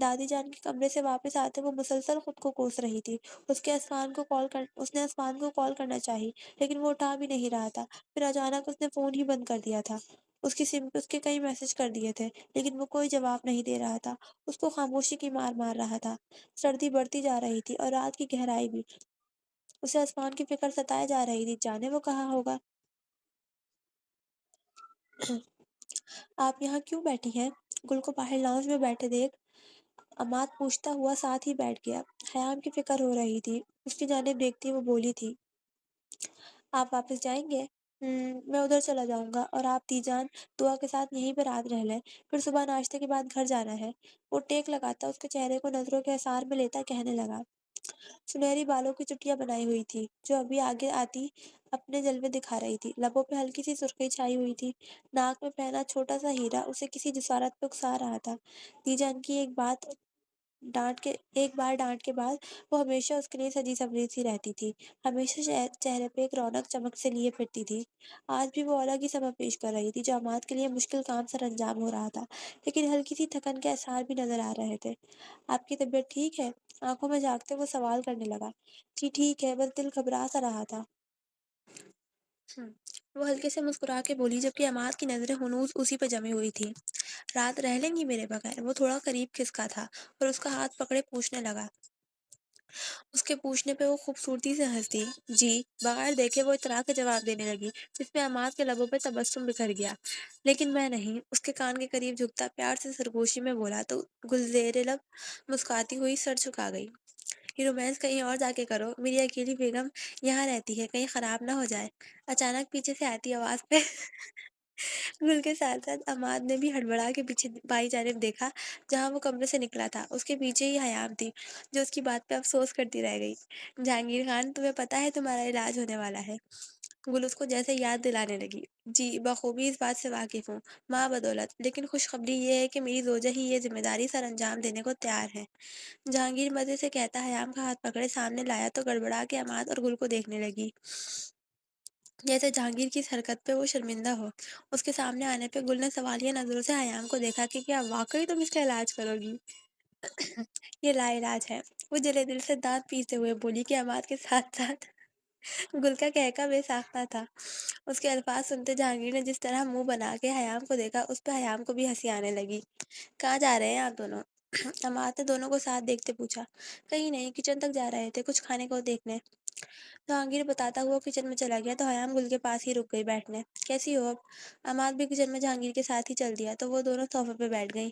دادی جان کے کمرے سے واپس آتے وہ مسلسل خود کو کوس رہی تھی۔ اس نے آسمان کو کال کرنا چاہی لیکن وہ اٹھا بھی نہیں رہا تھا۔ پھر اچانک اس نے فون ہی بند کر دیا تھا۔ اس کی سم پہ اس کے کئی میسج کر دیے تھے لیکن وہ کوئی جواب نہیں دے رہا تھا۔ اس کو خاموشی کی مار مار رہا تھا۔ سردی بڑھتی جا رہی تھی اور رات کی گہرائی بھی۔ اسے آسمان کی فکر ستائے جا رہی تھی، جانے وہ کہاں ہوگا۔ آپ یہاں کیوں بیٹھی ہیں؟ گل کو باہر لاؤنج میں بیٹھے دیکھ عماد پوچھتا ہوا ساتھ ہی بیٹھ گیا۔ خیام کی فکر ہو رہی تھی۔ اس کی جانب دیکھتی وہ بولی تھی، آپ واپس جائیں گے؟ میں ادھر چلا جاؤں گا اور آپ دی جان دعا کے ساتھ یہیں پر رات رہ لیں، پھر صبح ناشتے کے بعد گھر جانا ہے۔ وہ ٹیک لگاتا اس کے چہرے کو نظروں کے اثار میں لیتا کہنے لگا۔ سنہری بالوں کی چٹیاں بنائی ہوئی تھی جو ابھی آگے آتی اپنے جلوے دکھا رہی تھی۔ لبوں پہ ہلکی سی سرخی چھائی ہوئی تھی۔ ناک میں پہنا چھوٹا سا ہیرا اسے کسی جسارت پہ اکسا رہا تھا۔ دی جان کی ایک بار ڈانٹ کے بعد وہ ہمیشہ اس کے لیے سجی سبری سی رہتی تھی، ہمیشہ چہرے پہ ایک رونق چمک سے لیے پھرتی تھی۔ آج بھی وہ الگ ہی سبب پیش کر رہی تھی جو عماد کے لیے مشکل کام سر انجام ہو رہا تھا، لیکن ہلکی سی تھکن کے آثار بھی نظر آ رہے تھے۔ آپ کی طبیعت ٹھیک ہے؟ آنکھوں میں جھانکتے وہ سوال کرنے لگا۔ جی ٹھیک ہے، بس دل گھبرا سا رہا تھا۔ وہ ہلکے سے مسکرا کے بولی جبکہ عماد کی نظریں ہنوز اسی پہ جمی ہوئی تھی۔ رات رہ لیں گی میرے بغیر؟ وہ تھوڑا قریب کھسکا تھا اور اس کا ہاتھ پکڑے پوچھنے لگا۔ اس کے پوچھنے پہ وہ خوبصورتی سے ہنس دی۔ جی، بغیر دیکھے وہ اطراء کے جواب دینے لگی جس میں عماد کے لبوں پہ تبسم بکھر گیا۔ لیکن میں نہیں۔ اس کے کان کے قریب جھکتا پیار سے سرگوشی میں بولا تو گل زیر لب مسکاتی ہوئی سر جھکا گئی۔ یہ رومانس کہیں اور جا کے کرو، میری اکیلی بیگم یہاں رہتی ہے، کہیں خراب نہ ہو جائے۔ اچانک پیچھے سے آتی آواز پہ گل کے ساتھ ساتھ عماد نے بھی ہڑبڑا کے پیچھے بائیں جانب دیکھا جہاں وہ کمرے سے نکلا تھا۔ اس کے پیچھے ہی حیام تھی جو اس کی بات پہ افسوس کرتی رہ گئی۔ جہانگیر خان، تمہیں پتا ہے تمہارا علاج ہونے والا ہے؟ گل اس کو جیسے یاد دلانے لگی۔ جی، بخوبی اس بات سے واقف ہوں ماں بدولت، لیکن خوشخبری یہ ہے کہ میری زوجہ ہی یہ ذمہ داری سر انجام دینے کو تیار ہے۔ جہانگیر مزے سے کہتا حیام کا ہاتھ پکڑے سامنے لایا تو گڑبڑا کے عماد اور گل کو دیکھنے لگی جیسے جہانگیر کی اس حرکت پہ وہ شرمندہ ہو۔ اس کے سامنے آنے پہ گل نے سوالیہ نظروں سے حیام کو دیکھا کہ کیا واقعی تم اس کا علاج کرو گی؟ یہ لا علاج ہے، وہ جلے دل سے دانت پیستے ہوئے بولی کہ عماد کے ساتھ ساتھ گل کا کہکا بے ساختہ تھا۔ اس کے الفاظ سنتے جہانگیر نے جس طرح منہ بنا کے حیام کو دیکھا اس پہ حیام کو بھی ہنسی آنے لگی۔ کہاں جا رہے ہیں آپ دونوں؟ عماد نے دونوں کو ساتھ دیکھتے پوچھا۔ کہیں نہیں، کچن تک جا رہے تھے کچھ کھانے کو دیکھنے۔ جہانگیر بتاتا ہوا کچن میں چلا گیا تو حیام گل کے پاس ہی رک گئی بیٹھنے۔ کیسی ہو اب؟ عماد بھی کچن میں جہانگیر کے ساتھ ہی چل دیا تو وہ دونوں صوفے پہ بیٹھ گئی۔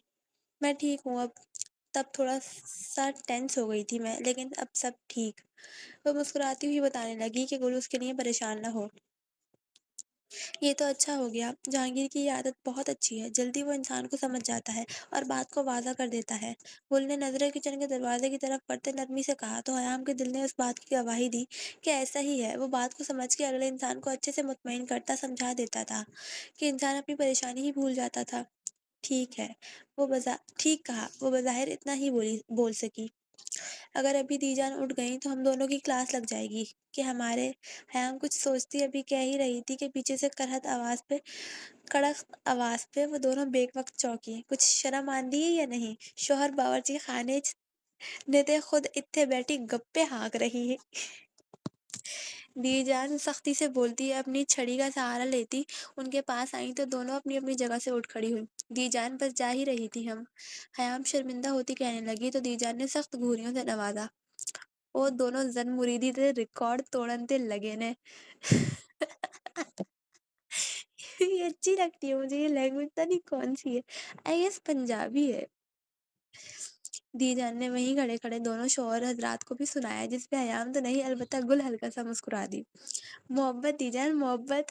میں ٹھیک ہوں اب، تب تھوڑا سا ٹینس ہو گئی تھی میں، لیکن اب سب ٹھیک۔ وہ مسکراتی ہوئی بتانے لگی کہ گل اس کے لیے پریشان نہ ہو۔ یہ تو اچھا ہو گیا۔ جہانگیر کی یہ عادت بہت اچھی ہے، جلدی وہ انسان کو سمجھ جاتا ہے اور بات کو واضح کر دیتا ہے۔ گل نے نظریں کچن کے دروازے کی طرف کرتے نرمی سے کہا تو حیام کے دل نے اس بات کی گواہی دی کہ ایسا ہی ہے۔ وہ بات کو سمجھ کے اگلے انسان کو اچھے سے مطمئن کرتا سمجھا دیتا تھا کہ انسان اپنی پریشانی ہی بھول جاتا تھا۔ ٹھیک ہے، ٹھیک کہا، وہ بظاہر اتنا ہی بول سکی۔ اگر ابھی دی جان اٹھ گئیں تو ہم دونوں کی کلاس لگ جائے گی کہ ہمارے۔ حیام کچھ سوچتی ابھی کہہ ہی رہی تھی کہ پیچھے سے کڑک آواز پہ وہ دونوں بیک وقت چونکی۔ کچھ شرم آندی ہے یا نہیں؟ شوہر باورچی خانے نے تے خود اتھے بیٹھی گپے ہانک رہی ہے۔ دی جان سختی سے بولتی اپنی چھڑی کا سہارا لیتی ان کے پاس آئیں تو دونوں اپنی اپنی جگہ سے اٹھ کھڑی ہوئی۔ دی جان، بس جا ہی رہی تھی ہم۔ حیام شرمندہ ہوتی کہنے لگی تو دی جان نے سخت گھوریوں سے نوازا۔ وہ دونوں زن مریدی تے ریکارڈ توڑن تے لگے نے۔ یہ اچھی لگتی ہے مجھے، یہ لینگویج پتہ نہیں کون سی ہے، آئی گیس پنجابی ہے۔ دی جان نے وہیں کھڑے کھڑے دونوں شوہر حضرات کو بھی سنایا جس پہ حیام تو نہیں البتہ گل ہلکا سا مسکرا دی۔ محبت دی جان، محبت۔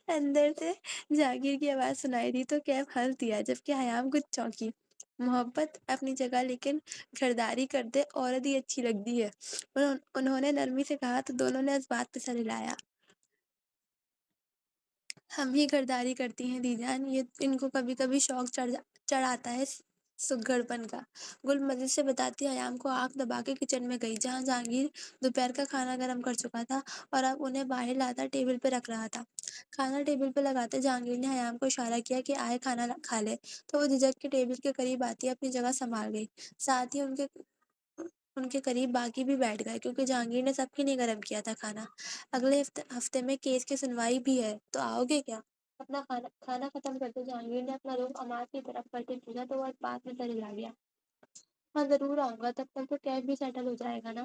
اندر سے جہانگیر کی آواز سنائی دی تو کیف ہنس دیا جبکہ حیام کچھ چونکی۔ محبت اپنی جگہ لیکن گھرداری کرتے عورت ہی اچھی لگتی ہے، انہوں نے نرمی سے کہا تو دونوں نے اس بات پہ سر ہلایا۔ ہم ہی گھرداری کرتی ہیں دی جان، یہ ان کو کبھی کبھی شوق چڑھ آتا ہے سگڑپن کا۔ گل مزید سے بتاتی ایام کو آنکھ دبا کے کچن میں گئی، جہاں جہانگیر دوپہر کا کھانا گرم کر چکا تھا اور اب انہیں باہر لاتا ٹیبل پہ رکھ رہا تھا۔ کھانا ٹیبل پہ لگاتے جہانگیر نے ایام کو اشارہ کیا کہ آئے کھانا کھا لے، تو وہ جھجک کے ٹیبل کے قریب آتی اپنی جگہ سنبھال گئی۔ ساتھ ہی ان کے قریب باقی بھی بیٹھ گئے، کیونکہ جہانگیر نے سب کے لیے گرم کیا تھا کھانا۔ اگلے ہفتے میں کیس کی سنوائی بھی ہے، تو آؤ گے کیا؟ اپنا کھانا ختم کرتے جہانگیر نے اپنا رخ عماد کی طرف کرتے پوچھا، تو وہ اس بات میں سر ہلا گیا۔ ہاں ضرور آؤں گا، تب تک تو کیب بھی سیٹل ہو جائے گا نا؟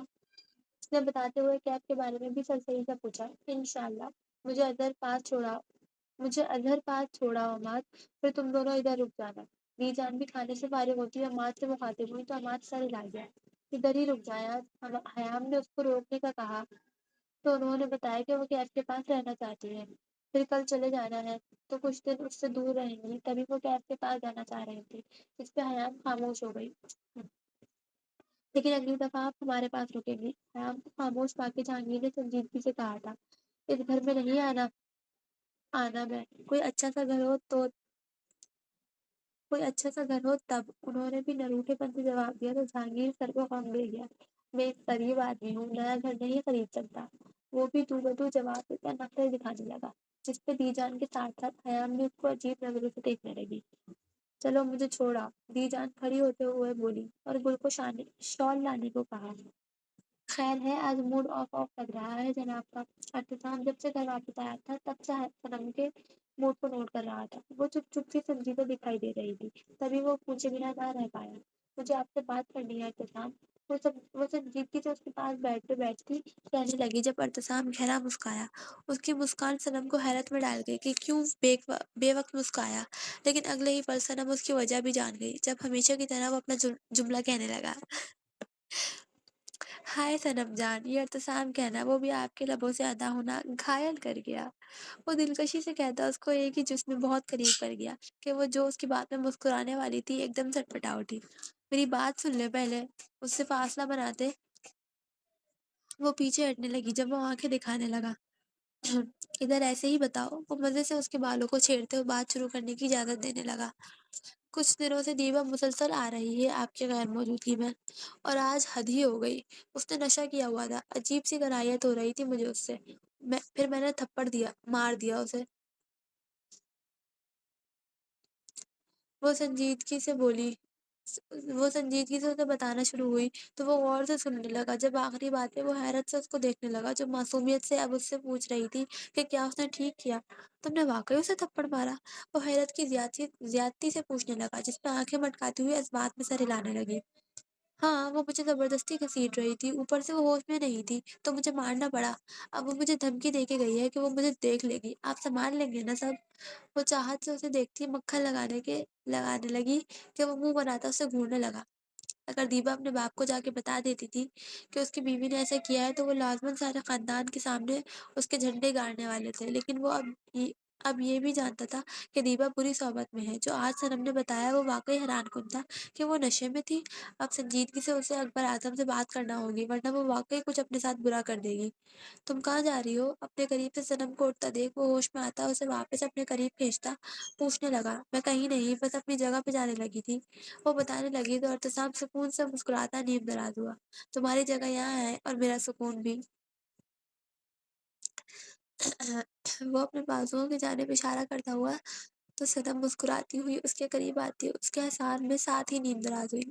اس نے بتاتے ہوئے کیب کے بارے میں بھی سرسری سے پوچھا۔ انشاءاللہ۔ مجھے اظہر پاس چھوڑا عماد، پھر تم دونوں ادھر رک جانا۔ دی جان بھی کھانے سے فارغ ہوتی ہے، عماد سے مخاطب ہوئی تو عماد سر ہلا گیا۔ ادھر ہی رک جائیں۔ حیام نے اس کو روکنے کا کہا تو انہوں نے بتایا کہ وہ کیب کے پاس رہنا چاہتی ہے، پھر کل چلے جانا ہے، تو کچھ دن اس سے دور رہیں گی، تبھی وہ کیب کے پاس جانا چاہ رہی تھی۔ اس پہ حیام خاموش ہو گئی۔ لیکن اگلی دفعہ آپ ہمارے پاس رکیں گی۔ حیام کو خاموش پا کے جہانگیر نے سنجیدگی سے کہا تھا، اس گھر میں نہیں آنا میں، کوئی اچھا سا گھر ہو تب۔ انہوں نے بھی نروٹے پن سے جواب دیا تو جہانگیر سر کو خم دے گیا۔ میں ایک غریب آدمی ہوں، نیا گھر نہیں خرید سکتا۔ وہ بھی دو بدو جواب دیتا نخرے دکھانے لگا، جس پہ دی جان کے ساتھ ساتھ حیام بھی اس کو عجیب نظروں سے دیکھنے لگی۔ چلو مجھے چھوڑا، دی جان کھڑی ہوتے ہوئے بولی اور گل کو شال لانے کو کہا۔ خیر ہے، آج موڈ آف لگ رہا ہے جناب کا۔ احتسام جب سے گھر واپس آیا تھا تب سے صنم کے موڈ کو نوٹ کر رہا تھا۔ وہ چپ چپ سی سنجیدہ دکھائی دے رہی تھی، تبھی وہ پوچھے بنا نہ رہ پایا۔ مجھے آپ سے بات کرنی ہے احتسام۔ وہ سنجیدگی سے اس کے پاس بیٹھتی کہنے لگی، جب احتسام گہرا مسکرایا۔ اس کی مسکان صنم کو حیرت میں ڈال گئی کہ کیوں بے وقت مسکرایا، لیکن اگلے ہی پل صنم اس کی وجہ بھی جان گئی، جب ہمیشہ کی طرح وہ اپنا جملہ کہنے لگا۔ ہائے صنم جان، یہ احتسام کہنا، وہ بھی آپ کے لبوں سے ادا ہونا گھائل کر گیا۔ وہ دلکشی سے کہتا اس کو ایک ہی جس میں بہت قریب کر گیا کہ وہ جو اس کی بات میں مسکرانے والی تھی ایک دم سٹپٹا اٹھی۔ میری بات سن لے پہلے، اس سے فاصلہ بناتے وہ پیچھے ہٹنے لگی جب وہ آنکھیں دکھانے لگا۔ ادھر ایسے ہی بتاؤ۔ وہ مزے سے اس کے بالوں کو چھیڑتے ہوئے بات شروع کرنے کی اجازت دینے لگا۔ کچھ دنوں سے دیوا مسلسل آ رہی ہے آپ کے غیر موجودگی میں، اور آج حد ہی ہو گئی۔ اس نے نشہ کیا ہوا تھا، عجیب سی کراہیت ہو رہی تھی مجھے اس سے۔ پھر میں نے تھپڑ مار دیا اسے۔ وہ سنجیدگی سے بولی وہ سنجیدگی سے اسے بتانا شروع ہوئی تو وہ غور سے سننے لگا۔ جب آخری بات پہ وہ حیرت سے اس کو دیکھنے لگا، جو معصومیت سے اب اس سے پوچھ رہی تھی کہ کیا اس نے ٹھیک کیا؟ تم نے واقعی اسے تھپڑ مارا؟ وہ حیرت کی زیادتی سے پوچھنے لگا، جس پہ آنکھیں مٹکاتی ہوئی اس بات میں سر ہلانے لگی۔ ہاں، وہ مجھے زبردستی گھسیٹ رہی تھی، اوپر سے وہ ہوش میں نہیں تھی تو مجھے مارنا پڑا۔ اب وہ مجھے دھمکی دے کے گئی ہے کہ وہ مجھے دیکھ لے گی، آپ سنبھال لیں گے نا سب؟ وہ چاہت سے اسے دیکھتی مکھن لگانے لگی کہ وہ منہ بناتا اسے گھورنے لگا۔ اگر دیبا اپنے باپ کو جا کے بتا دیتی تھی کہ اس کی بیوی نے ایسا کیا ہے تو وہ لازماً سارے خاندان کے سامنے اس کے جھنڈے گاڑنے والے تھے، لیکن وہ اب یہ بھی جانتا تھا کہ دیبا بری صحبت میں ہے۔ جو آج صنم نے بتایا وہ واقعی حیران کن تھا کہ وہ نشے میں تھی۔ اب سنجیدگی سے اسے اکبر اعظم سے بات کرنا ہوگی، ورنہ وہ واقعی کچھ اپنے ساتھ برا کر دے گی۔ تم کہاں جا رہی ہو؟ اپنے قریب سے صنم کو اٹھتا دیکھ وہ ہوش میں آتا اسے واپس اپنے قریب کھینچتا پوچھنے لگا۔ میں کہیں نہیں، بس اپنی جگہ پہ جانے لگی تھی۔ وہ بتانے لگی تو احتسام سکون سے مسکراتا نیم دراز ہوا۔ تمہاری جگہ یہاں ہے اور میرا سکون بھی۔ وہ اپنے بازوؤں کی جانب اشارہ کرتا ہوا تو صنم مسکراتی ہوئی اس کے قریب آتی اس کے احسان میں ساتھ ہی نیم دراز ہوئی۔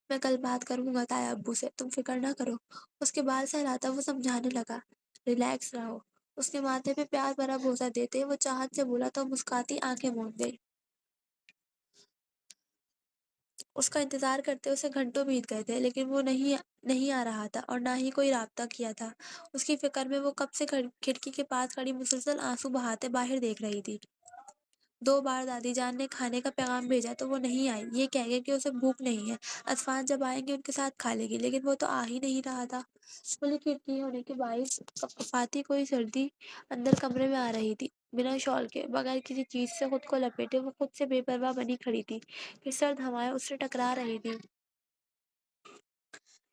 میں کل بات کروں گا تایا ابو سے، تم فکر نہ کرو۔ اس کے بال سہلاتا وہ سمجھانے لگا، ریلیکس رہو۔ اس کے ماتھے پہ پیار بھرا بوسہ دیتے وہ چاہت سے بولا تو مسکاتی آنکھیں موند گئی۔ اس کا انتظار کرتے اسے گھنٹوں بیت گئے تھے، لیکن وہ نہیں آ رہا تھا اور نہ ہی کوئی رابطہ کیا تھا۔ اس کی فکر میں وہ کب سے کھڑکی کے پاس کھڑی مسلسل آنسو بہاتے باہر دیکھ رہی تھی۔ 2 بار دادی جان نے کھانے کا پیغام بھیجا تو وہ نہیں آئی، یہ کہہ گئے کہ اسے بھوک نہیں ہے، اطفال جب آئیں گے ان کے ساتھ کھا لے گی، لیکن وہ تو آ ہی نہیں رہا تھا۔ کھلی کھڑکی ہونے کے باعث کفاتی کوئی سردی اندر کمرے میں آ رہی تھی۔ بنا شال کے، بغیر کسی چیز سے خود کو لپیٹے وہ خود سے بے پرواہ بنی کھڑی تھی کہ سرد ہوائیں اس سے ٹکرا رہی تھی۔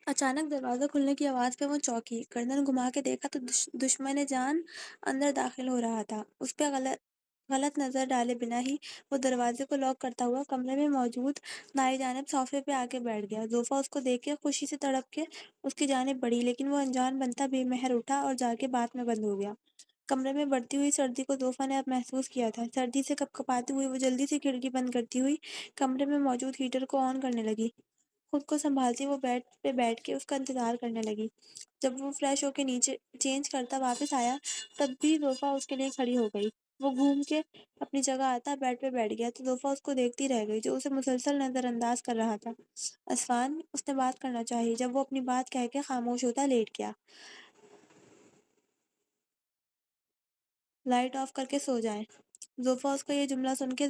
اچانک دروازہ کھلنے کی آواز پہ وہ چونکی، گردن گھما کے دیکھا تو دشمن جان اندر داخل ہو رہا تھا۔ اس پہ غلط نظر ڈالے بنا ہی وہ دروازے کو لاک کرتا ہوا کمرے میں موجود دائیں جانب صوفے پہ آ کے بیٹھ گیا۔ زوفا اس کو دیکھ کے خوشی سے تڑپ کے اس کی جانب بڑھی، لیکن وہ انجان بنتا بے مہر اٹھا اور جا کے بات میں بند ہو گیا۔ کمرے میں بڑھتی ہوئی سردی کو زوفا نے اب محسوس کیا تھا۔ سردی سے کپ کپاتی ہوئی وہ جلدی سے کھڑکی بند کرتی ہوئی کمرے میں موجود ہیٹر کو آن کرنے لگی۔ خود کو سنبھالتی وہ بیڈ پہ بیٹھ کے اس کا انتظار کرنے لگی۔ جب وہ فریش ہو کے نیچے چینج کرتا واپس آیا تب بھی زوفا اس کے لیے کھڑی ہو گئی۔ وہ گھوم کے اپنی جگہ آتا بیڈ پہ بیٹھ گیا تو زوفا اس کو دیکھتی رہ گئی جو اسے مسلسل نظر انداز کر رہا تھا۔ اسفان، اس نے بات کرنا چاہی۔ جب وہ اپنی بات کہہ کے خاموش ہوتا لیٹ گیا۔ لائٹ آف کر کے سو جائیں۔ زوفا اس کا یہ جملہ سن کے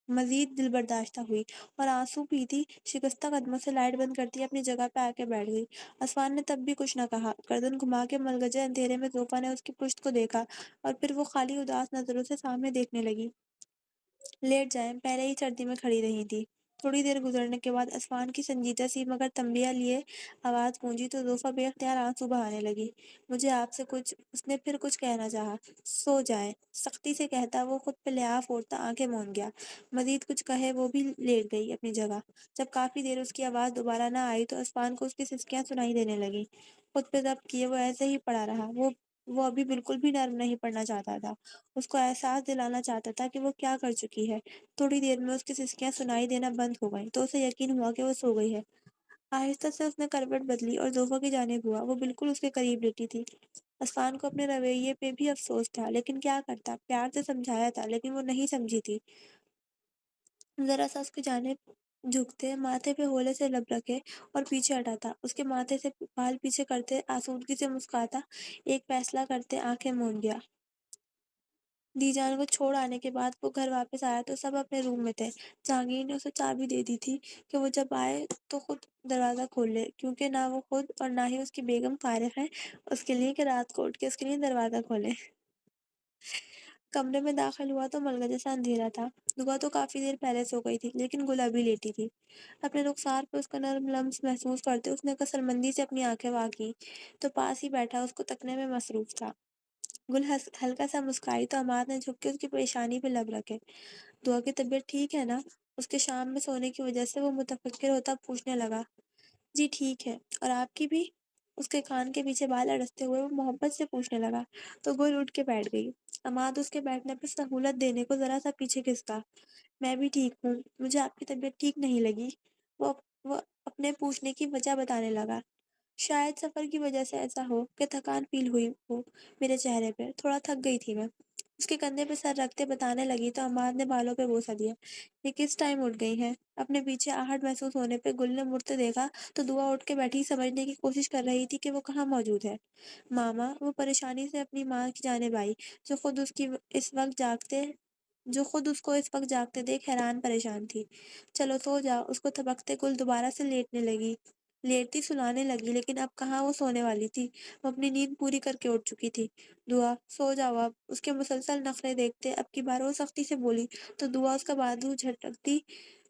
مزید دل برداشتہ ہوئی اور آنسو پیتی شکستہ قدموں سے لائٹ بند کرتی اپنی جگہ پہ آ کے بیٹھ گئی۔ اسفان نے تب بھی کچھ نہ کہا۔ گردن گھما کے ملگجے اندھیرے میں زوفا نے اس کی پشت کو دیکھا اور پھر وہ خالی اداس نظروں سے سامنے دیکھنے لگی۔ لیٹ جائیں، پہلے ہی سردی میں کھڑی رہی تھی۔ تھوڑی دیر گزرنے کے بعد اسفان کی سنجیدہ سی مگر تنبیہ لیے آواز گونجی تو زوفا بے اختیار آنسو بہانے لگی۔ مجھے آپ سے کچھ، اس نے پھر کچھ کہنا چاہا۔ سو جائیں، سختی سے کہتا وہ خود پہ لحاف اوڑھتا آنکھیں موند گیا۔ مزید کچھ کہے وہ بھی لیٹ گئی اپنی جگہ۔ جب کافی دیر اس کی آواز دوبارہ نہ آئی تو اسفان کو اس کی سسکیاں سنائی دینے لگیں۔ خود پہ ضبط کیے وہ ایسے ہی پڑا رہا۔ وہ ابھی بالکل بھی نرم نہیں پڑنا چاہتا تھا۔ اس کو احساس دلانا چاہتا تھا کہ وہ کیا کر چکی ہے۔ تھوڑی دیر میں اس کی سسکیاں سنائی دینا بند ہو گئیں تو اسے یقین ہوا کہ وہ سو گئی ہے۔ آہستہ سے اس نے کروٹ بدلی اور زوفا کی جانب ہوا۔ وہ بالکل اس کے قریب لیٹی تھی۔ اسفان کو اپنے رویے پہ بھی افسوس تھا، لیکن کیا کرتا؟ پیار سے سمجھایا تھا لیکن وہ نہیں سمجھی تھی۔ ذرا سا اس کی جانب جھکتے، ماتھے پہ ہولے سے لب رکھے اور پیچھے ہٹاتا، اس کے ماتھے سے بال پیچھے کرتے آسودگی سے مسکراتا، ایک فیصلہ کرتے آنکھیں موند گیا۔ دی جان کو چھوڑ آنے کے بعد وہ گھر واپس آیا تو سب اپنے روم میں تھے۔ جہانگیر نے اسے چابی دے دی تھی کہ وہ جب آئے تو خود دروازہ کھول لے، کیونکہ نہ وہ خود اور نہ ہی اس کی بیگم فارغ ہیں اس کے لیے کہ رات کو اٹھ کے اس کے لیے دروازہ کھولیں۔ کمرے میں داخل ہوا تو ملگا جیسا اندھیرا تھا۔ دعا تو کافی دیر پہلے سو گئی تھی لیکن گل ابھی لیٹی تھی۔ اپنے رخسار پہ اس کا نرم لمس محسوس کرتے اس نے کسرمندی سے اپنی آنکھیں وا کی تو پاس ہی بیٹھا اس کو تکنے میں مصروف تھا۔ گل ہلکا سا مسکرائی تو عماد نے جھک کے اس کی پریشانی پہ لب رکھے۔ دعا کی طبیعت ٹھیک ہے نا؟ اس کے شام میں سونے کی وجہ سے وہ متفکر ہوتا پوچھنے لگا۔ جی ٹھیک ہے، اور آپ کی بھی؟ اس کے کان کے پیچھے بال اڑستے ہوئے وہ محبت سے پوچھنے لگا تو گل اٹھ کے بیٹھ گئی۔ عماد اس کے بیٹھنے پر سہولت دینے کو ذرا سا پیچھے کھسکا۔ میں بھی ٹھیک ہوں، مجھے آپ کی طبیعت ٹھیک نہیں لگی۔ وہ اپنے پوچھنے کی وجہ بتانے لگا۔ شاید سفر کی وجہ سے ایسا ہو کہ تھکان فیل ہوئی ہو میرے چہرے پہ، تھوڑا تھک گئی تھی میں۔ اس کے کندھے پہ سر رکھتے بتانے لگی تو عماد نے بالوں پہ بوسہ دیا۔ یہ کس ٹائم اٹھ گئی ہیں؟ اپنے پیچھے آہٹ محسوس ہونے پہ گل نے مڑتے دیکھا تو دعا اٹھ کے بیٹھی سمجھنے کی کوشش کر رہی تھی کہ وہ کہاں موجود ہے۔ ماما، وہ پریشانی سے اپنی ماں کی جانب آئی جو خود اس کو اس وقت جاگتے دیکھ حیران پریشان تھی۔ چلو سو جاؤ، اس کو تھبکتے گل دوبارہ سے لیٹنے لگی۔ لیٹتی سلانے لگی لیکن اب کہاں وہ سونے والی تھی، وہ اپنی نیند پوری کر کے اٹھ چکی تھی۔ دعا سو جاؤ اب، اس کے مسلسل نخرے دیکھتے اب کی بار وہ سختی سے بولی تو دعا اس کا بازو جھٹکتی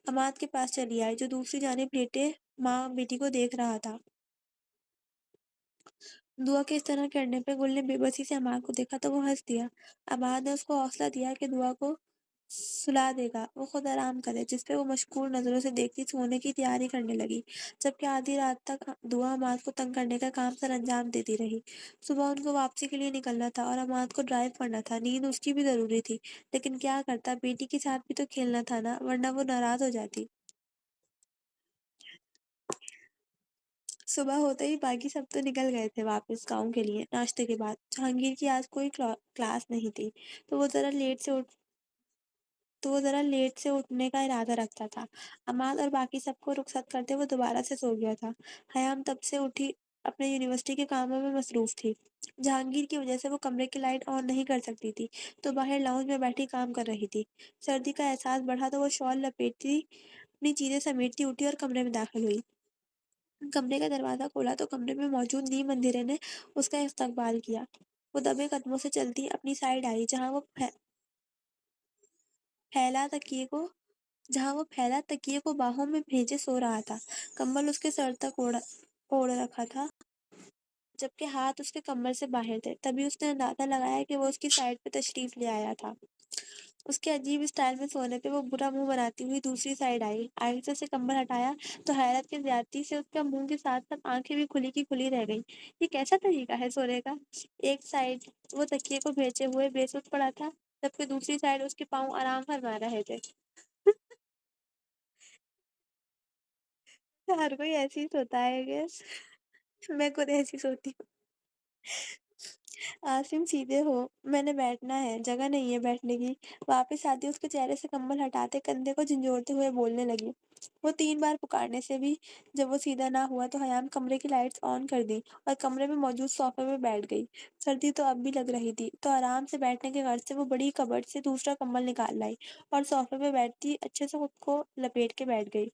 عماد کے پاس چلی آئی جو دوسری جانب لیٹے ماں بیٹی کو دیکھ رہا تھا۔ دعا کے اس طرح کرنے پہ گل نے بے بسی سے عماد کو دیکھا تو وہ ہنس دیا۔ عماد نے اس کو حوصلہ دیا کہ دعا کو سلا دے گا، وہ خود آرام کرے، جس پہ وہ مشکور نظروں سے دیکھتی سونے کی تیاری کرنے لگی، جبکہ آدھی رات تک دعا عماد کو تنگ کرنے کا کام سر انجام دیتی رہی۔ صبح ان کو واپسی کے لیے نکلنا تھا اور عماد کو ڈرائیو کرنا تھا۔ نیند اس کی بھی ضروری تھی لیکن کیا کرتا، بیٹی کے ساتھ بھی تو کھیلنا تھا نا، ورنہ وہ ناراض ہو جاتی۔ صبح ہوتے ہی باقی سب تو نکل گئے تھے واپس گاؤں کے لیے ناشتے کے بعد۔ جہانگیر کی آج کوئی کلاس نہیں تھی تو وہ ذرا لیٹ سے اٹھنے کا ارادہ رکھتا تھا۔ عماد اور باقی سب کو رخصت کرتے وہ دوبارہ سے سو گیا تھا۔ حیام تب سے اٹھی اپنے یونیورسٹی کے کاموں میں مصروف تھی۔ جہانگیر کی وجہ سے وہ کمرے کی لائٹ آن نہیں کر سکتی تھی تو باہر لاؤنج میں بیٹھی کام کر رہی تھی۔ سردی کا احساس بڑھا تو وہ شال لپیٹتی اپنی چیزیں سمیٹتی اٹھی اور کمرے میں داخل ہوئی۔ کمرے کا دروازہ کھولا تو کمرے میں موجود نیم اندھیرے نے اس کا استقبال کیا۔ وہ دبے قدموں سے چلتی اپنی سائڈ آئی پھیلا تکیے کو جہاں وہ پھیلا تکیے کو باہوں میں بھیجے سو رہا تھا۔ کمبل اس کے سر تک اوڑھ رکھا تھا جبکہ ہاتھ اس کے کمر سے باہر تھے۔ تبھی اس نے اندازہ لگایا کہ وہ اس کی سائڈ پہ تشریف لے آیا تھا۔ اس کے عجیب اسٹائل میں سونے پہ وہ برا منہ بناتی ہوئی دوسری سائڈ آئی، آہستہ سے کمبل ہٹایا تو حیرت کی زیادتی سے اس کا منہ کے ساتھ ساتھ آنکھیں بھی کھلی کی کھلی رہ گئی۔ یہ کیسا طریقہ ہے سونے کا؟ ایک سائڈ وہ تکیے کو بھیجے ہوئے بے سوچ پڑا تھا، جبکہ دوسری سائڈ اس کے پاؤں آرام فرما رہے تھے۔ ہر کوئی ایسے ہی سوتا ہے گیس، میں خود ایسی سوتی ہوں۔ عاصم سیدھے ہو، میں نے بیٹھنا ہے، جگہ نہیں ہے بیٹھنے کی۔ واپس آتی اس کے چہرے سے کمبل ہٹاتے کندھے کو جھنجھوڑتے ہوئے بولنے لگی۔ وہ 3 بار پکارنے سے بھی جب وہ سیدھا نہ ہوا تو حیام کمرے کی لائٹس آن کر دی اور کمرے میں موجود صوفے پہ بیٹھ گئی۔ سردی تو اب بھی لگ رہی تھی تو آرام سے بیٹھنے کے غرض سے وہ بڑی کبرڈ سے دوسرا کمبل نکال لائی اور صوفے پہ بیٹھتی اچھے سے خود کو لپیٹ کے بیٹھ گئی۔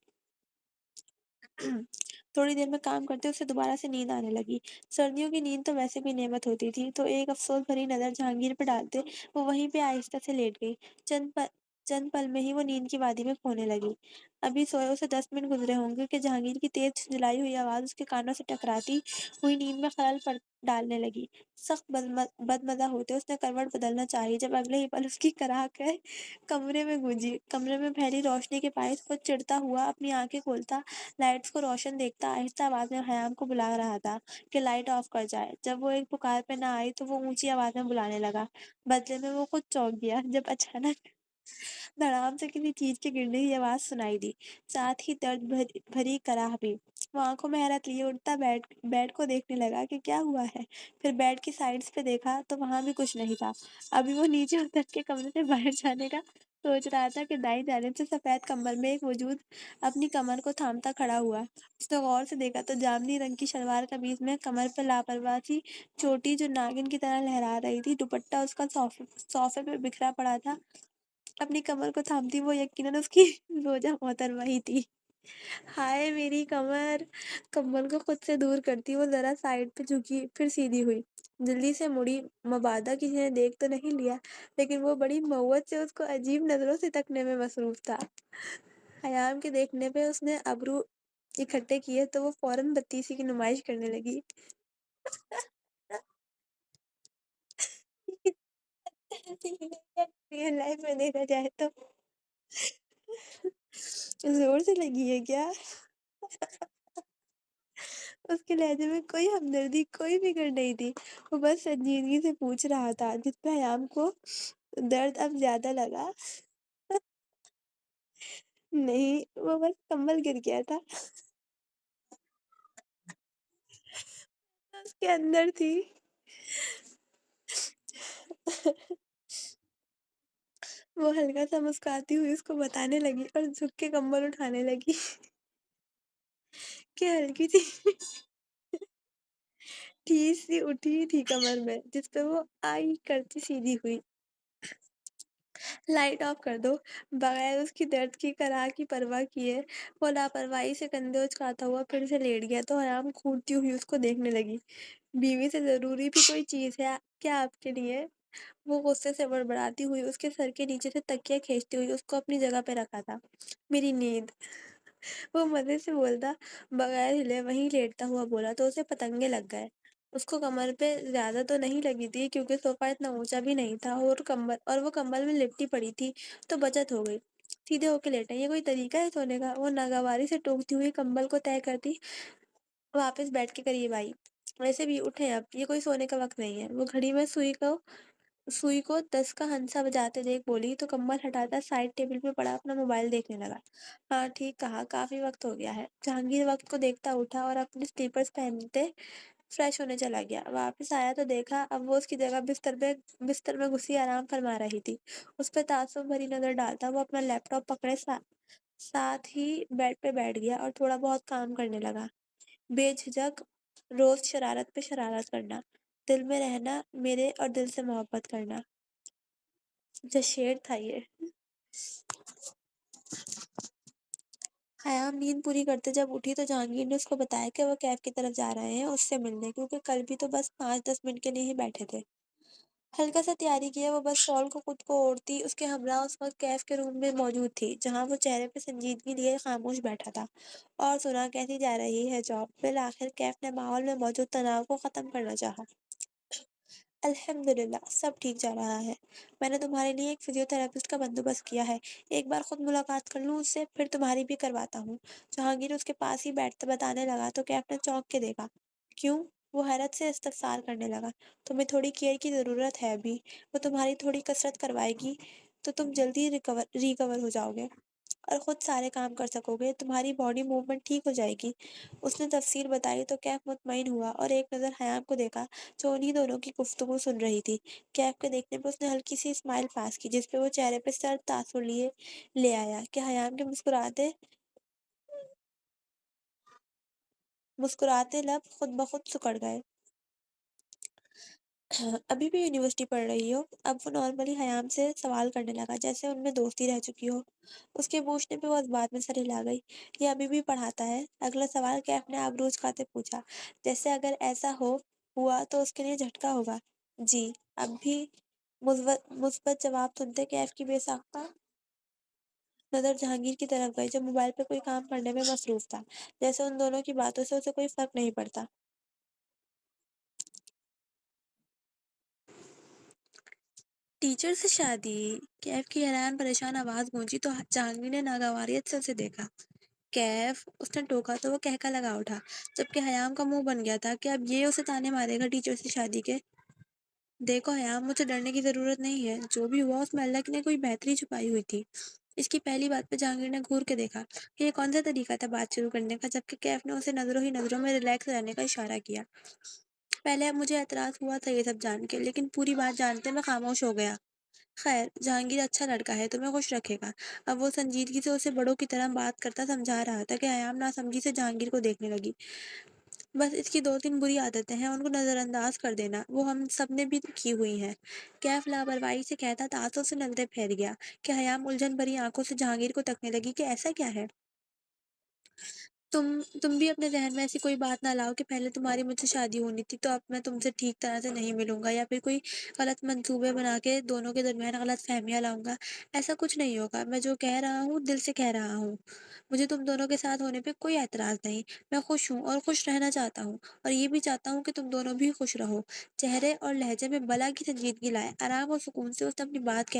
تھوڑی دیر میں کام کرتے اسے دوبارہ سے نیند آنے لگی۔ سردیوں کی نیند تو ویسے بھی نعمت ہوتی تھی تو ایک افسوس بھری نظر جہانگیر پہ ڈالتے وہ وہیں پہ آہستہ سے لیٹ گئی۔ چند پل میں ہی وہ نیند کی وادی میں کھونے لگی۔ ابھی سوئے اسے 10 منٹ گزرے ہوں گے کہ جہانگیر کی تیز جھنجھلائی ہوئی آواز اس کے کانوں سے ٹکراتی ہوئی نیند میں خلل ڈالنے لگی۔ سخت بدمزہ ہوتے اس نے کروٹ بدلنا چاہی جب اگلے ہی پل اس کی کراہ کمرے میں گونجی۔ کمرے میں پھیلی روشنی کے باعث خود چڑھتا ہوا اپنی آنکھیں کھولتا لائٹس کو روشن دیکھتا آہستہ آواز میں حیام کو بلا رہا تھا کہ لائٹ آف کر جائے۔ جب وہ ایک پکار پہ نہ آئی تو وہ اونچی آواز میں بلانے لگا۔ بدلے میں وہ خود چونک گیا جب اچانک دھڑام سے کسی چیز کے گرنے کی آواز سنائی دی، ساتھ ہی درد بھری کراہ بھی۔ وہ آنکھوں میں حیرت لیے اٹھتا بیڈ کو دیکھنے لگا کہ کیا ہوا ہے، پھر بیڈ کی سائڈز پہ دیکھا تو وہاں بھی کچھ نہیں تھا۔ ابھی وہ نیچے اتر کے کمرے سے باہر جانے کا سوچ رہا تھا کہ دائیں جانب سے سفید کمبل میں ایک وجود اپنی کمر کو تھامتا کھڑا ہوا۔ اس نے غور سے دیکھا تو جامنی رنگ کی شلوار قمیض میں کمر پہ لاپرواہ سی چوٹی جو ناگن کی طرح لہرا رہی تھی، دوپٹہ اس کا صوفے پہ بکھرا پڑا تھا۔ اپنی کمر کو تھامتی وہ یقیناً اس کی زوجہ محترمہ ہی تھی۔ ہائے میری کمر! کمبل کو خود سے دور کرتی وہ ذرا سائڈ پہ جھکی پھر سیدھی ہوئی، جلدی سے مڑی۔ مبادا کسی نے دیکھ تو نہیں لیا، لیکن وہ بڑی موت سے اس کو عجیب نظروں سے تکنے میں مصروف تھا۔ حیام کے دیکھنے پہ اس نے ابرو اکٹھے کیے تو وہ فوراً بدتیسی کی نمائش کرنے لگی۔ ریئل لائف میں دیکھا جائے تو زور سے لگی ہے کیا؟ اس کے لہجے میں کوئی ہمدردی کوئی فکر نہیں تھی، وہ بس سنجیدگی سے پوچھ رہا تھا، جس پہ حیام کو درد اب زیادہ لگا۔ نہیں، وہ بس کمبل گر گیا تھا، اس کے اندر تھی۔ وہ ہلکا سا مسکراتی ہوئی اس کو بتانے لگی اور جھک کے کمبل اٹھانے لگی کہ ہلکی سی ٹھیس سی اٹھی تھی کمر میں، جس پہ وہ آئی کرتی سیدھی ہوئی۔ لائٹ آف کر دو۔ بغیر اس کی درد کی کراہ کی پرواہ کیے وہ لاپرواہی سے کندھے اچکاتا ہوا پھر سے لیٹ گیا تو حیام کھوٹتی ہوئی اس کو دیکھنے لگی۔ بیوی سے ضروری بھی کوئی چیز ہے کیا آپ کے لیے؟ وہ غصے سے بڑبڑاتی ہوئی اس کے سر کے نیچے سے تکیہ کھینچتی ہوئی اس کو اپنی جگہ پہ رکھا تھا۔ میری نیند، وہ مزے سے بولتا بغیر ہلے وہیں لیٹتا ہوا بولا تو اسے پتنگے لگ گئے۔ اس کو کمر پہ زیادہ تو نہیں لگی تھی کیونکہ صوفہ اتنا اونچا بھی نہیں تھا اور وہ کمبل میں لپٹی پڑی تھی تو بچت ہو گئی۔ سیدھے ہو کے لیٹا، یہ کوئی طریقہ ہے سونے کا؟ وہ ناگواری سے ٹوکتی ہوئی کمبل کو طے کرتی واپس بیٹھ کے قریب آئی۔ ویسے بھی اٹھیں اب، یہ کوئی سونے کا وقت نہیں ہے۔ وہ گھڑی میں سوئی کو 10 کا ہنسا بجاتے دیکھ بولی تو کمبل ہٹاتا سائڈ ٹیبل پہ پڑا اپنا موبائل دیکھنے لگا۔ ہاں ٹھیک کہا، کافی وقت ہو گیا ہے۔ جہانگیر وقت کو دیکھتا اٹھا اور اپنے سلیپرز پہنتے فریش ہونے چلا گیا۔ واپس آیا تو دیکھا اب وہ اس کی جگہ بستر میں گھسی آرام فرما رہی تھی۔ اس پہ تعصب بھری نظر ڈالتا وہ اپنا لیپ ٹاپ پکڑے ساتھ ہی بیڈ پہ بیٹھ گیا اور تھوڑا بہت کام کرنے لگا۔ بے جھجک روز شرارت پہ شرارت کرنا، دل میں رہنا میرے اور دل سے محبت کرنا۔ جو شعر تھا یہ۔ خیام نیند پوری کرتے جب اٹھی تو جہانگیر نے اس کو بتایا کہ وہ کیف کی طرف جا رہے ہیں اس سے ملنے، کیونکہ کل بھی تو بس 5-10 منٹ کے لیے ہی بیٹھے تھے۔ ہلکا سا تیاری کیا وہ بس شال کو خود کو اوڑھتی اس کے ہمراہ اس وقت کیف کے روم میں موجود تھی، جہاں وہ چہرے پہ سنجیدگی لیے خاموش بیٹھا تھا۔ اور سنا کیسی جا رہی ہے جاب؟ بالآخر کیف نے ماحول میں موجود تناؤ کو ختم کرنا چاہا۔ الحمدللہ سب ٹھیک جا رہا ہے۔ میں نے تمہارے لیے ایک فزیو تھراپسٹ کا بندوبست کیا ہے۔ ایک بار خود ملاقات کر لوں اس سے، پھر تمہاری بھی کرواتا ہوں۔ جہانگیر اس کے پاس ہی بیٹھتا بتانے لگا تو کیف نے چونک کے دیکھا۔ کیوں؟ وہ حیرت سے استفسار کرنے لگا۔ تمہیں تھوڑی کیئر کی ضرورت ہے ابھی، وہ تمہاری تھوڑی کسرت کروائے گی تو تم جلدی ریکور ہو جاؤ گے اور خود سارے کام کر سکو گے، تمہاری باڈی موومنٹ ٹھیک ہو جائے گی۔ اس نے تفصیل بتائی تو کیف مطمئن ہوا اور ایک نظر حیام کو دیکھا جو انہی دونوں کی گفتگو سن رہی تھی۔ کیف کے دیکھنے پہ اس نے ہلکی سی اسمائل پاس کی جس پہ وہ چہرے پہ سرد تاثر لیے لے آیا کہ حیام کے مسکراتے لب خود بخود سکڑ گئے۔ ابھی بھی یونیورسٹی پڑھ رہی ہو؟ اب وہ نارملی حیام سے سوال کرنے لگا جیسے ان میں دوستی رہ چکی ہو۔ اس کے پوچھنے پہ وہ اس بات میں سر ہلا گئی۔ یہ ابھی بھی پڑھاتا ہے؟ اگلا سوال کیف نے آبرو اچکاتے پوچھا، جیسے اگر ایسا ہوا تو اس کے لیے جھٹکا ہوگا۔ جی۔ اب بھی مثبت جواب سنتے کیف کی بے ساختہ نظر جہانگیر کی طرف گئی جو موبائل پہ کوئی کام کرنے میں مصروف تھا، جیسے ان دونوں کی باتوں سے اسے کوئی فرق نہیں پڑتا۔ ٹیچر سے شادی؟ کیف کی حیران پریشان آواز گونجی تو جہانگیر نے ناگواریت سے اسے دیکھا۔ کیف، اس نے ٹوکا تو وہ کہکا لگا اٹھا، جبکہ حیام کا منہ بن گیا تھا کہ اب یہ اسے طعنے مارے گا ٹیچر سے شادی کے۔ دیکھو حیام، مجھے ڈرنے کی ضرورت نہیں ہے، جو بھی ہوا اس میں اللہ نے کوئی بہتری چھپائی ہوئی تھی۔ اس کی پہلی بات پہ جہانگیر نے گھور کے دیکھا کہ یہ کون سا طریقہ تھا بات شروع کرنے کا، جبکہ کیف نے اسے نظروں ہی نظروں میں ریلیکس رہنے کا اشارہ کیا۔ پہلے اب مجھے اعتراض ہوا تھا یہ سب جان کے، لیکن پوری بات جانتے میں خاموش ہو گیا۔ خیر، جہانگیر اچھا لڑکا ہے، تمہیں خوش رکھے گا۔ اب وہ سنجیدگی سے اسے بڑوں کی طرح بات کرتا سمجھا رہا تھا کہ حیام ناسمجھی سے جہانگیر کو دیکھنے لگی۔ بس اس کی دو تین بری عادتیں ہیں، ان کو نظر انداز کر دینا وہ ہم سب نے بھی کی ہوئی ہیں۔ کیف لاپرواہی سے کہتا تعصب سے نظریں پھیر گیا کہ حیام الجھن بھری آنکھوں سے جہانگیر کو تکنے لگی کہ ایسا کیا ہے؟ تم بھی اپنے ذہن میں ایسی کوئی بات نہ لاؤ کہ پہلے تمہاری مجھ سے شادی ہونی تھی تو اب میں تم سے ٹھیک طرح سے نہیں ملوں گا، یا پھر کوئی غلط منصوبے بنا کے دونوں کے درمیان غلط فہمیاں لاؤں گا۔ ایسا کچھ نہیں ہوگا، میں جو کہہ رہا ہوں دل سے کہہ رہا ہوں۔ مجھے تم دونوں کے ساتھ ہونے پہ کوئی اعتراض نہیں، میں خوش ہوں اور خوش رہنا چاہتا ہوں، اور یہ بھی چاہتا ہوں کہ تم دونوں بھی خوش رہو۔ چہرے اور لہجے میں بلا کی سنجیدگی لائے آرام اور سکون سے اس نے اپنی بات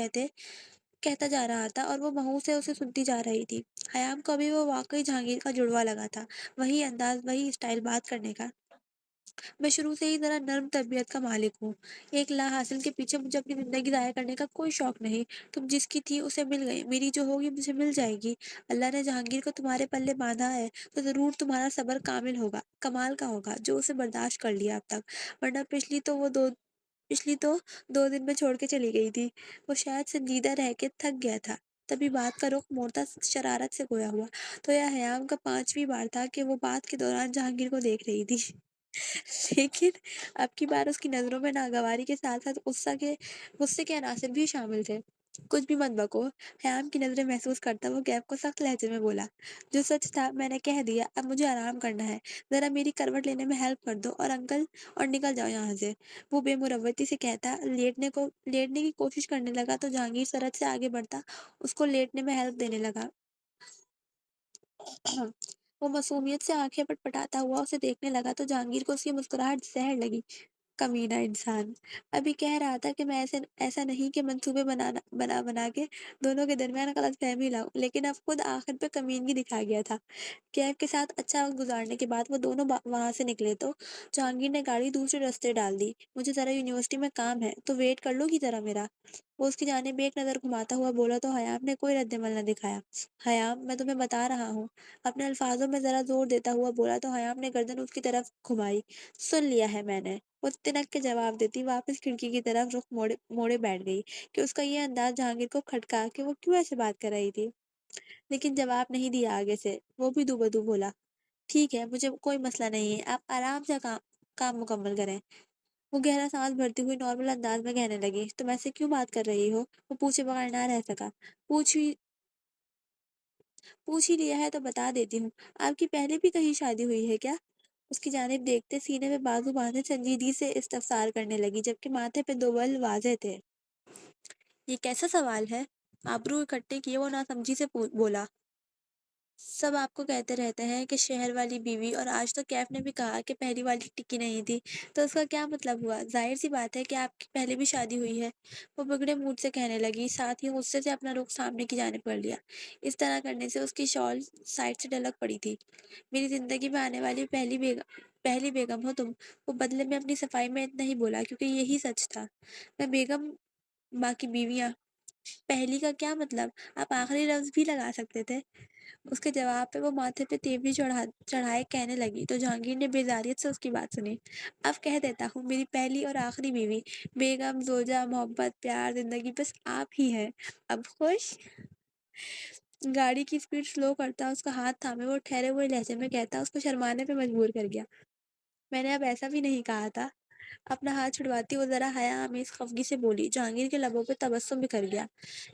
کہتا جا رہا تھا اور وہ بہو سے اسے سنتی جا رہی تھی۔ حیام کو ابھی وہ واقعی جہانگیر کا جڑوا لگا تھا، وہی انداز، وہی اسٹائل بات کرنے کا۔ میں شروع سے ہی ذرا نرم طبیعت کا مالک ہوں، ایک لا حاصل کے پیچھے مجھے اپنی زندگی ضائع کرنے کا کوئی شوق نہیں۔ تم جس کی تھی اسے مل گئی، میری جو ہوگی مجھے مل جائے گی۔ اللہ نے جہانگیر کو تمہارے پلے باندھا ہے تو ضرور تمہارا صبر کامل ہوگا، کمال کا ہوگا، جو اسے برداشت کر لیا اب تک، ورنہ پچھلی تو 2 دن میں چھوڑ کے چلی گئی تھی۔ وہ شاید سنجیدہ رہ کے تھک گیا تھا، تبھی بات کا رخ موڑتا شرارت سے گویا ہوا تو یہ حیام کا 5ویں بار تھا کہ وہ بات کے دوران جہانگیر کو دیکھ رہی تھی۔ لیکن اب کی بار اس کی نظروں میں ناگواری کے ساتھ ساتھ غصے کے عناصر بھی شامل تھے۔ کچھ بھی مت بکو، حیام کی نظریں محسوس کرتا وہ کیف کو سخت لہجے میں بولا، جو سچ تھا میں نے کہہ دیا، اب مجھے آرام کرنا ہے، ذرا میری کروٹ لینے میں ہیلپ کر دو اور نکل جاؤ یہاں سے۔ وہ بے مروتی سے کہتا لیٹنے کی کوشش کرنے لگا تو جہانگیر سرعت سے آگے بڑھتا اس کو لیٹنے میں ہیلپ دینے لگا۔ وہ معصومیت سے آنکھیں پٹپٹاتا ہوا اسے دیکھنے لگا تو جہانگیر کو اس کی مسکراہٹ زہر لگی۔ کمینہ انسان، ابھی کہہ رہا تھا کہ میں ایسا نہیں کہ منصوبے بنا کے دونوں کے درمیان غلط فہمی لاؤں، لیکن اب خود آخر پہ کمینگی دکھا گیا تھا۔ کیف کے ساتھ اچھا وقت گزارنے کے بعد وہ دونوں وہاں سے نکلے تو جہانگیر نے گاڑی دوسرے راستے ڈال دی۔ مجھے ذرا یونیورسٹی میں کام ہے تو ویٹ کر لو گی ذرا میرا؟ وہ اس کی جانب ایک نظر گھماتا ہوا بولا تو حیام نے کوئی رد عمل نہ دکھایا۔ حیام، میں تمہیں بتا رہا ہوں، اپنے الفاظوں میں ذرا زور دیتا ہوا بولا تو حیام نے گردن اس کی طرف گھمائی۔ سن لیا ہے میں نے، وہ تنک کے جواب دیتی واپس کھڑکی کی طرف رخ موڑے بیٹھ گئی کہ اس کا یہ انداز جہانگیر کو کھٹکا کہ وہ کیوں ایسے بات کر رہی تھی، لیکن جواب نہیں دیا آگے سے۔ وہ بھی دو بدو بولا، ٹھیک ہے، مجھے کوئی مسئلہ نہیں ہے، آپ آرام سے کام مکمل کریں۔ وہ گہرا سانس بھرتی ہوئی نارمل انداز میں کہنے لگی، تم ایسے کیوں بات کر رہی ہو؟ وہ پوچھے بغیر نہ رہ سکا۔ پوچھ ہی پوچھ ہی لیا ہے تو بتا دیتی ہوں، آپ کی پہلے بھی کہیں شادی ہوئی ہے کیا؟ اس کی جانب دیکھتے سینے میں بازو باندھے سنجیدگی سے استفسار کرنے لگی، جبکہ ماتھے پہ 2 بل واضح تھے۔ یہ کیسا سوال ہے؟ آبرو اکٹھے کیے وہ ناسمجھی سے بولا۔ سب آپ کو کہتے رہتے ہیں کہ شہر والی بیوی، اور آج تو کیف نے بھی کہا کہ پہلی والی ٹکی نہیں تھی، تو اس کا کیا مطلب ہوا؟ ظاہر سی بات ہے کہ آپ کی پہلے بھی شادی ہوئی ہے، وہ بگڑے موڈ سے کہنے لگی، ساتھ ہی غصے سے اپنا رخ سامنے کی جانب کر لیا۔ اس طرح کرنے سے اس کی شال سائڈ سے ڈلک پڑی تھی۔ میری زندگی میں آنے والی پہلی بیگم ہو تم۔ وہ بدلے میں اپنی صفائی میں اتنا ہی بولا کیونکہ یہی سچ تھا۔ میں بیگم، باقی بیویاں۔ پہلی کا کیا مطلب؟ آپ آخری لفظ بھی لگا سکتے تھے۔ اس کے جواب پہ وہ ماتھے پہ تیوری چڑھائے کہنے لگی تو جہانگیر نے بیزاریت سے اس کی بات سنی۔ اب کہہ دیتا ہوں، میری پہلی اور آخری بیوی، بیگم، زوجہ، محبت، پیار، زندگی بس آپ ہی ہیں۔ اب خوش؟ گاڑی کی سپیڈ سلو کرتا اس کا ہاتھ تھامے وہ ٹھہرے ہوئے لہجے میں کہتا، اس کو شرمانے پہ مجبور کر گیا۔ میں نے اب ایسا بھی نہیں کہا تھا۔ اپنا ہاتھ چھڑواتی وہ ذرا حیا آمیز خفگی سے بولی۔ جہانگیر کے لبوں پہ تبسم بکھر گیا۔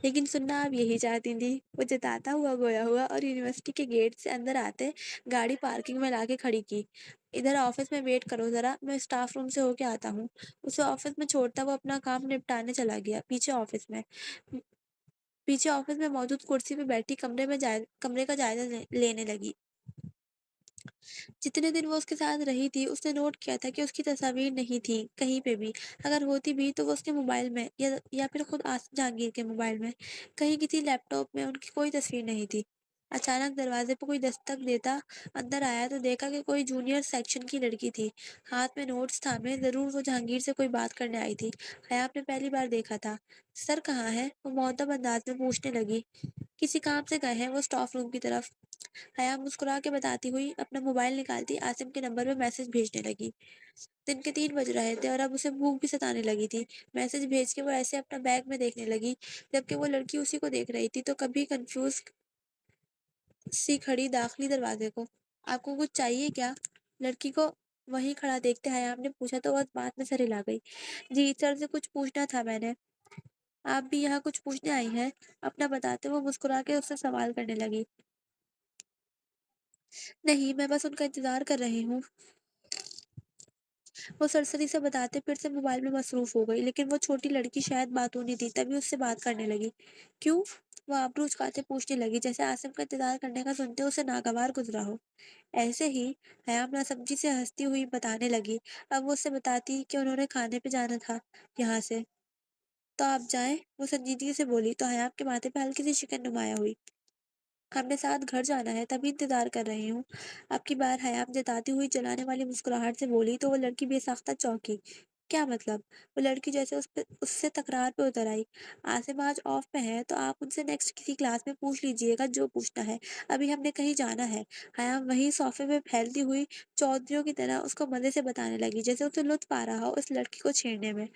لیکن سننا آپ یہی چاہتی تھی؟ وہ جتاتا ہوا گویا ہوا اور یونیورسٹی کے گیٹ سے اندر آتے گاڑی پارکنگ میں لا کے کھڑی کی۔ ادھر آفس میں ویٹ کرو ذرا، میں اسٹاف روم سے ہو کے آتا ہوں۔ اسے آفس میں چھوڑتا وہ اپنا کام نپٹانے چلا گیا۔ پیچھے آفس میں موجود کرسی پہ بیٹھی کمرے کا جائزہ لینے لگی۔ جتنے دن وہ اس کے ساتھ رہی تھی اس نے نوٹ کیا تھا کہ اس کی تصاویر نہیں تھی کہیں پہ بھی، اگر ہوتی بھی تو وہ اس کے موبائل میں یا پھر خود جہانگیر کے موبائل میں، کہیں کسی لیپ ٹاپ میں ان کی کوئی تصویر نہیں تھی۔ اچانک دروازے پہ کوئی دستک دیتا اندر آیا تو دیکھا کہ کوئی جونیئر سیکشن کی لڑکی تھی، ہاتھ میں نوٹس تھامے۔ ضرور وہ جہانگیر سے کوئی بات کرنے آئی تھی۔ حیات نے پہلی بار دیکھا تھا۔ سر کہاں ہے؟ وہ مؤدب انداز میں پوچھنے لگی۔ کسی کام سے گئے ہیں وہ اسٹاف روم کی طرف۔ حیا مسکرا کے بتاتی ہوئی اپنا موبائل نکالتی عاصم کے نمبر پہ میسج بھیجنے لگی۔ دن کے 3 بج رہے تھے اور اب اسے بھوک بھی ستانے لگی تھی۔ میسج بھیج کے وہ ایسے اپنا بیگ میں دیکھنے لگی جبکہ وہ لڑکی اسی کو دیکھ رہی تھی تو کبھی کنفیوز سی کھڑی داخلی دروازے کو۔ آپ کو کچھ چاہیے کیا؟ لڑکی کو وہیں کھڑا دیکھتے حیام نے پوچھا تو وہ بات میں سر ہلا گئی۔ جی سر سے کچھ پوچھنا تھا میں نے۔ آپ بھی یہاں کچھ پوچھنے آئی ہیں؟ اپنا بتاتے وہ مسکرا کے اس سے سوال کرنے لگی۔ نہیں، میں بس ان کا انتظار کر رہی ہوں۔ وہ سرسری سے بتاتے پھر سے موبائل میں مصروف ہو گئی، لیکن وہ چھوٹی لڑکی شاید باتونی تھی تبھی اس سے بات کرنے لگی۔ کیوں؟ وہ آبرو اچکاتے پوچھنے لگی جیسے عاصم کا انتظار کرنے کا سنتے اسے ناگوار گزرا ہو۔ ایسے ہی، حیام ناسمجھی سے ہنستی ہوئی بتانے لگی۔ اب وہ اس سے بتاتی کہ انہوں نے کھانے پہ جانا تھا یہاں سے، تو آپ جائیں، وہ سنجیدگی سے بولی تو حیام کے ماتھے پہ ہلکی سی شکن نمایاں ہوئی۔ ہم نے ساتھ گھر جانا ہے تبھی انتظار کر رہی ہوں۔ اب کی بار حیام جتاتی ہوئی جلانے والی مسکراہٹ سے بولی تو وہ لڑکی بے ساختہ چونکی۔ کیا مطلب؟ وہ لڑکی جیسے اس سے تکرار پہ اتر آئی۔ عاصم آج آف پہ ہے تو آپ ان سے نیکسٹ کسی کلاس میں پوچھ لیجیے گا جو پوچھنا ہے، ابھی ہم نے کہیں جانا ہے۔ حیام وہیں صوفے پہ پھیلتی ہوئی چودھریوں کی طرح اس کو مزے سے بتانے لگی جیسے اسے لطف آ رہا ہو اس لڑکی کو چھیڑنے میں۔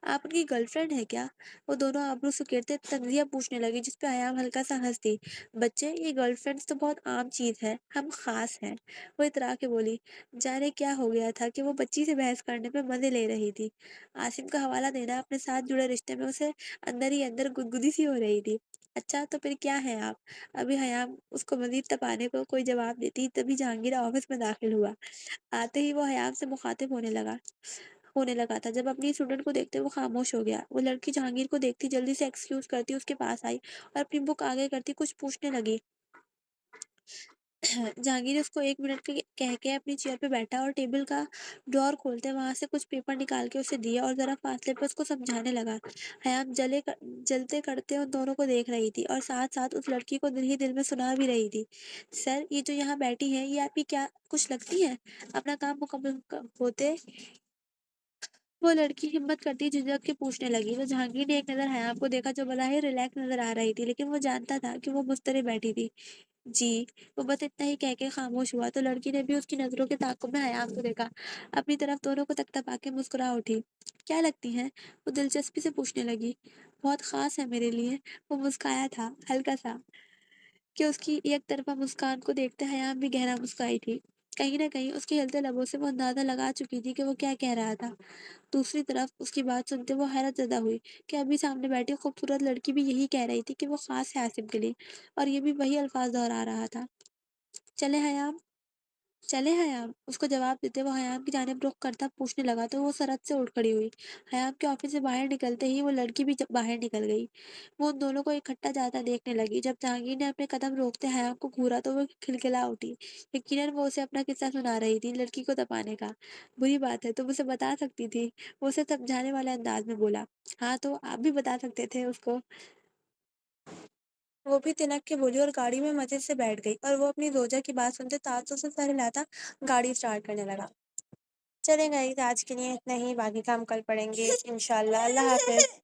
آپ ان کی گرل فرینڈ ہے کیا؟ وہ دونوں آبرو سکیڑتے تنزیہ پوچھنے لگی جس پہ حیام ہلکا سا ہنس دی۔ بچے، یہ گرل فرینڈز تو بہت عام چیز ہے، ہم خاص ہیں، وہ اترا کے بولی۔ جانے کیا ہو گیا تھا کہ وہ بچی سے بحث کرنے میں مزے لے رہی تھی۔ عاصم کا حوالہ دینا اپنے ساتھ جڑے رشتے میں اسے اندر ہی اندر گدگدی سی ہو رہی تھی۔ اچھا تو پھر کیا ہے آپ؟ ابھی حیام اس کو مزید تپانے کو کوئی جواب دیتی تبھی جہانگیر آفس میں داخل ہوا۔ آتے ہی وہ حیام سے مخاطب ہونے لگا تھا جب اپنی اسٹوڈنٹ کو دیکھتے وہ خاموش ہو گیا۔ وہ لڑکی جہانگیر کو دیکھتی جلدی سے ایکسکیوز کرتی اس کے پاس آئی اور اپنی بک آگے کرتی کچھ پوچھنے لگی۔ جہانگیر اس کو 1 منٹ کہہ کے اپنی چیئر پہ بیٹھا اور ٹیبل کا ڈرار کھولتے وہاں سے کچھ پیپر نکال کے اسے دیا اور ذرا فاصلے پہ اس کو سمجھانے لگا۔ حیام جلتے کرتے ان دونوں کو دیکھ رہی تھی اور ساتھ ساتھ اس لڑکی کو دل ہی دل میں سنا بھی رہی تھی۔ سر، یہ جو یہاں بیٹھی ہے یہ آپ کی کیا کچھ لگتی ہے؟ اپنا کام مکمل ہوتے وہ لڑکی ہمت کرتی جھجک کے پوچھنے لگی تو جہانگیر نے ایک نظر حیام کو دیکھا جو بظاہر ریلیکس نظر آ رہی تھی لیکن وہ جانتا تھا کہ وہ مضطرب بیٹھی تھی۔ جی، وہ بس اتنا ہی کہہ کے خاموش ہوا تو لڑکی نے بھی اس کی نظروں کے تعاقب میں حیام کو دیکھا، اپنی طرف دونوں کو تکتپا کے مسکرا اٹھی۔ کیا لگتی ہیں؟ وہ دلچسپی سے پوچھنے لگی۔ بہت خاص ہے میرے لیے، وہ مسکایا تھا ہلکا سا کہ اس کی ایک طرفہ مسکان کو دیکھتے حیام بھی گہرا مسکائی تھی۔ کہیں نہ کہیں اس کے ہلتے لبوں سے وہ اندازہ لگا چکی تھی کہ وہ کیا کہہ رہا تھا۔ دوسری طرف اس کی بات سنتے وہ حیرت زدہ ہوئی کہ ابھی سامنے بیٹھی خوبصورت لڑکی بھی یہی کہہ رہی تھی کہ وہ خاص ہے آصف کے لیے، اور یہ بھی وہی الفاظ دہرا رہا تھا۔ چلے حیام؟ چلے حیام، اس کو جواب دیتے وہ حیام کی جانب رخ کرتا پوچھنے لگا تو وہ سرعت سے اٹھ کھڑی ہوئی۔ حیام کے آفس سے باہر نکلتے ہی وہ لڑکی بھی باہر نکل گئی۔ وہ ان دونوں کو اکٹھا جاتا دیکھنے لگی۔ جب جہانگیر نے اپنے قدم روکتے حیام کو گھورا تو وہ کھلکھلا اٹھی۔ یقیناً وہ اسے اپنا قصہ سنا رہی تھی، لڑکی کو دبانے کا۔ بری بات ہے، تم اسے بتا سکتی تھی، وہ اسے سمجھانے والے انداز میں بولا۔ ہاں تو آپ بھی بتا سکتے تھے اس کو۔ وہ بھی تنک کے بولی اور گاڑی میں مزے سے بیٹھ گئی، اور وہ اپنی زوجہ کی بات سنتے تعجب سے سر ہلاتا گاڑی اسٹارٹ کرنے لگا۔ چلیں گے آج کے لیے اتنا ہی، باقی کام کل پڑیں گے انشاءاللہ۔ اللہ حافظ۔